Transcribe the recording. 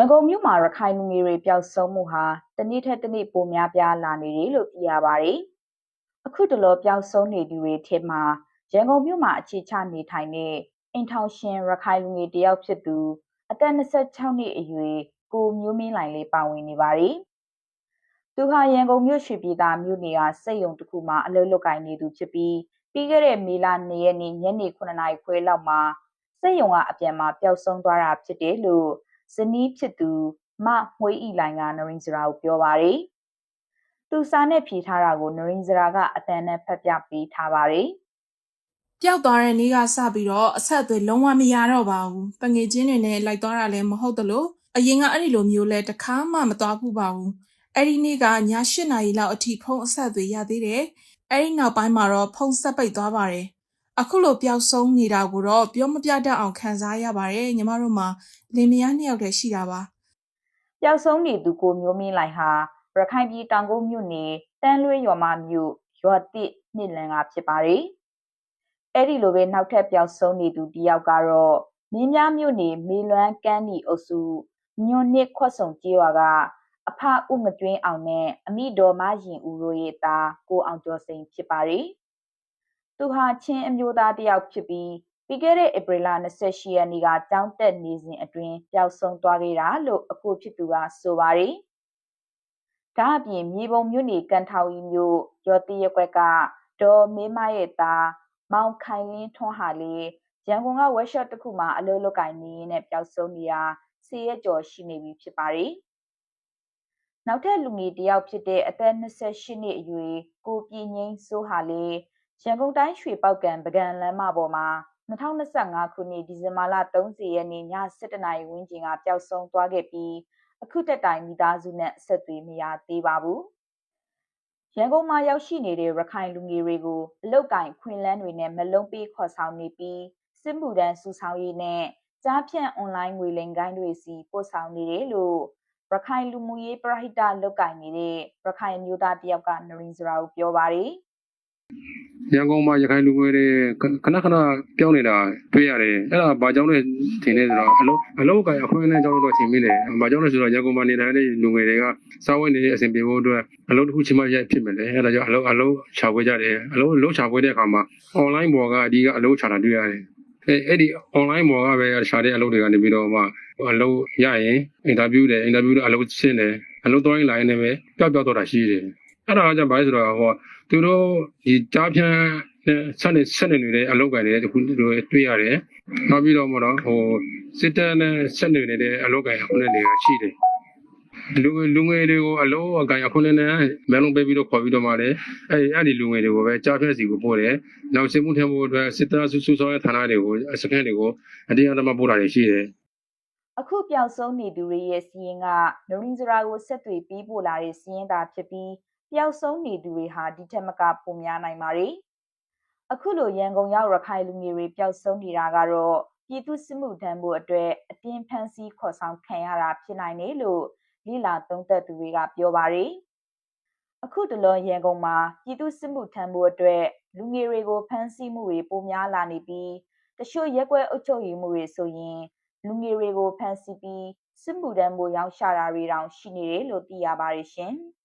န်ကုန်မြို့မှာရခိုင်လူငယ်တွေပျောက်ဆုံးမှုဟာတနေ့ထက်တနေ့ပိုများပြားလာနေတယ်လို့သိရပါတယ်။အခုတလောပျောက်ဆုံးနေသူတွေထဲမှာရန်ကုန်မြို့မှာအခြေချနေထိုင်တဲ့အိမ်ထောင်ရှင်ရခိုင်လူငယ်တယောက်ဖြစ်သူအသက်26နှစ်အရွယ်ကိုမျိုးမင်းလိုင်လေးပါဝင်နေပါတယ်။သူဟာရန်ကုန်မြို့ရွှေပြည်သာမြို့နယ်ကစက်ရုံတစ်ခုမှာအလုပ်လုပ်ကိုင်နေသူဖြစ်ပြီးခဲ့တဲ့မေလ2ရက်နေ့ညနေ9နာရီခွဲလောက်မှာစက်ရုံကအပြန်မှာပျောက်ဆုံးသွားတာဖြစ်တယ်လို့ဇနီးဖြစ်သူမမွှေးဤလိုင်ကနရင်းစရာကိုပြောပါတယ်။သူစာနဲ့ဖြေထားတာကိုနရင်းစရာကအတန်နဲ့ဖတ်ပြပေးထားပါတယ်။ပျောက်သွားတဲ့နေ့ကစပြီးတော့အဆက်အသွယ်လုံးဝမရတော့ပါဘူး။ပငယ်ချင်းတွေနဲ့လိုက်သွားတာလည်းမဟုတ်သလိုအရင်ကအဲ့ဒီလိုမျိုးလဲတခါမှမသွားဘူးပါဘူး။အဲ့ဒီနေ့ကည8နာရီလောက်အထိဖုန်းအဆက်အသွယ်ရသေးတယ်။အဲ့ဒီနောက်ပိုင်းမှာတော့ဖုန်းဆက်ပိတ်သွားပါတယ်။အခုလိုပျောက်ဆုံးနေတာကိုတော့ပြောမပြတတ်အောင်ခံစားရပါတယ်။ညီမတို့မှာလင်မယား2ယောက်တည်းရှိတာပါ။ပျောက်ဆုံးနေသူကိုမျိုးမင်းလိုင်ဟာရခိုင်ပြည်တောင်ကုန်းမြို့နယ်တန်းလွှဲရွာမမြို့ရွာတိနှစ်လန်ကဖြစ်ပါတယ်။အဲ့ဒီလိုပဲနောက်ထပ်ပျောက်ဆုံးနေသူတယောက်ကတော့မင်းများမြို့နယ်မေလွမ်းကန်းဒီအုပ်စုညွန်နှစ်ခွတ်ဆုံကျေးရွာကအဖဦးမကျွင်းအောင်နဲ့အမိတော်မရင်ဦးတို့ရဲ့သားကိုအောင်ကျော်စိန်ဖြစ်ပါတယ်။သူဟာချင်းအမျိုးသားတယောက်ဖြစ်ပြီးခဲ့တဲ့ဧပြီလ28ရက်နေ့ကတောင်းတက်နေစဉ်အတွင်းပျောက်ဆုံးသွားခဲ့တာလို့အကိုဖြစ်သူကဆိုပါတယ်။ဒါအပြင်မြေပုံမြို့နယ်ကန်ထောင်ကြီးမြို့ရော်တိရက်ကွက်ကဒေါ်မေမရဲ့သားမောင်ခိုင်လင်းထွန်းဟာလေရန်ကုန်ကဝက်ရှော့တစ်ခုမှာအလုပ်လုပ်ကိုင်နေရင်းနဲ့ပျောက်ဆုံးနေတာ10ရက်ကျော်ရှိနေပြီဖြစ်ပါတယ်။နောက်ထပ်လူငယ်တယောက်ဖြစ်တဲ့အသက်28နှစ်အရွယ်ကိုပြင်းငိမ့်စိုးဟာလေရန်ကုန်တိုင်းရွှေပောက်ကံပကံလမ်းမပေါ်မှာ2025ခုနှစ်ဒီဇင်ဘာလ30ရက်နေ့ည7:00နာရီဝန်းကျင်ကပျောက်ဆုံးသွားခဲ့ပြီးအခုတက်တိုင်မိသားစုနဲ့ဆက်သွယ်မရသေးပါဘူး။ရန်ကုန်မှာရောက်ရှိနေတဲ့ရခိုင်လူငယ်တွေကိုအလုတ်ကင်ခွင်လန်းတွေနဲ့မလုံးပေးခေါ်ဆောင်နေပြီးစစ်မှုထမ်းစုဆောင်ရေးနဲ့ကြားဖြန့်အွန်လိုင်းငွေလိမ်ကိုင်းတွေစီပို့ဆောင်နေတယ်လို့ရခိုင်လူမှုရေးပရဟိတလုတ်ကင်နေတဲ့ရခိုင်မျိုးသားတယောက်ကနရင်းစရာကိုပြောပါတယ်ရန်ကုန်မှာရခိုင်လူငယ်တွေခဏပြောင်းနေတာတွေ့ရတယ်အဲ့ဒါဘာကြောင့်လဲထင်နေဆိုတော့အလုံးကအခွင်းနဲ့ကြောင့်တော့ထင်မိတယ်ဘာကြောင့်လဲဆိုတော့ရန်ကုန်မှာနေထိုင်တဲ့လူငယ်တွေကစာဝတ်နေအဆင်ပြေဖို့အတွက်အလုံးတစ်ခုချင်းမရက်ဖြစ်မယ်လေအဲ့ဒါကြောင့်အလုံးချပွေးကြတယ်အလုံးချပွေးတဲ့အခါမှာ online ပေါ်ကအဒီကအလုံးချတာတွေ့ရတယ်အဲ့ဒီ online ပေါ်ကပဲရှာတဲ့အလုပ်တွေကနေပြီးတော့မှအလုပ်ရရင်အင်တာဗျူးတယ်အင်တာဗျူးတော့အလုပ်ရှင်းတယ်အလုပ်သွားရင်လာရင်လည်းပျောက်တော့တာရှိတယ်အဲ့ဒါကြောင့်ဘာလဲဆိုတော့သူတို့ဒီကြားဖြန်းဆက်နေနေတဲ့အလုပ်ကိုင်တွေတခုတွေ့ရတယ်နောက်ပြီးတော့မှတော့စစ်တပ်နဲ့ဆက်နေနေတဲ့အလုပ်ကိုင်အခုနဲ့တွေကရှိတယ်လူငယ်တွေကိုအလုံးအကိုင်အခုနဲ့မန်လုံးပေးပြီးတော့ခေါ်ပြီးတော့မှလည်းအဲ့ဒီလူငယ်တွေကိုပဲကြားဖြန်းစီကိုပို့တယ်နောက်စစ်မှုထမ်းဖို့အတွက်စစ်သားစုဆောရဲ့ဌာနတွေကိုစခန်းတွေကိုအတင်းအဓမ္မပို့တာတွေရှိတယ်အခုပျောက်ဆုံးနေသူတွေရဲ့စီးရင်ကနရင်းစရာကိုဆက်သွယ်ပြီးပို့လာတဲ့စီးရင်သာဖြစ်ပြီးပျောက်ဆုံးနေသူတွေဟာဒီထက်မကပိုများနိုင်ပါတယ်။အခုလိုရန်ကုန်ရောက်ရခိုင်လူငယ်တွေပျောက်ဆုံးနေတာကတော့ပြည်သူစစ်မှုထမ်းဖို့အတွက်အတင်းဖမ်းဆီးခေါ်ဆောင်ခံရတာဖြစ်နိုင်တယ်လို့လိလာသုံးသပ်သူတွေကပြောပါတယ်။အခုတလောရန်ကုန်မှာပြည်သူစစ်မှုထမ်းဖို့အတွက်လူငယ်တွေကိုဖမ်းဆီးမှုတွေပိုများလာနေပြီးတချို့ရက်ကွက်အုပ်ချုပ်ရေးမှုတွေဆိုရင်လူငယ်တွေကိုဖမ်းဆီးပြီးစစ်မှုထမ်းဖို့ရောင်းချတာတွေတောင်ရှိနေတယ်လို့သိရပါတယ်ရှင်။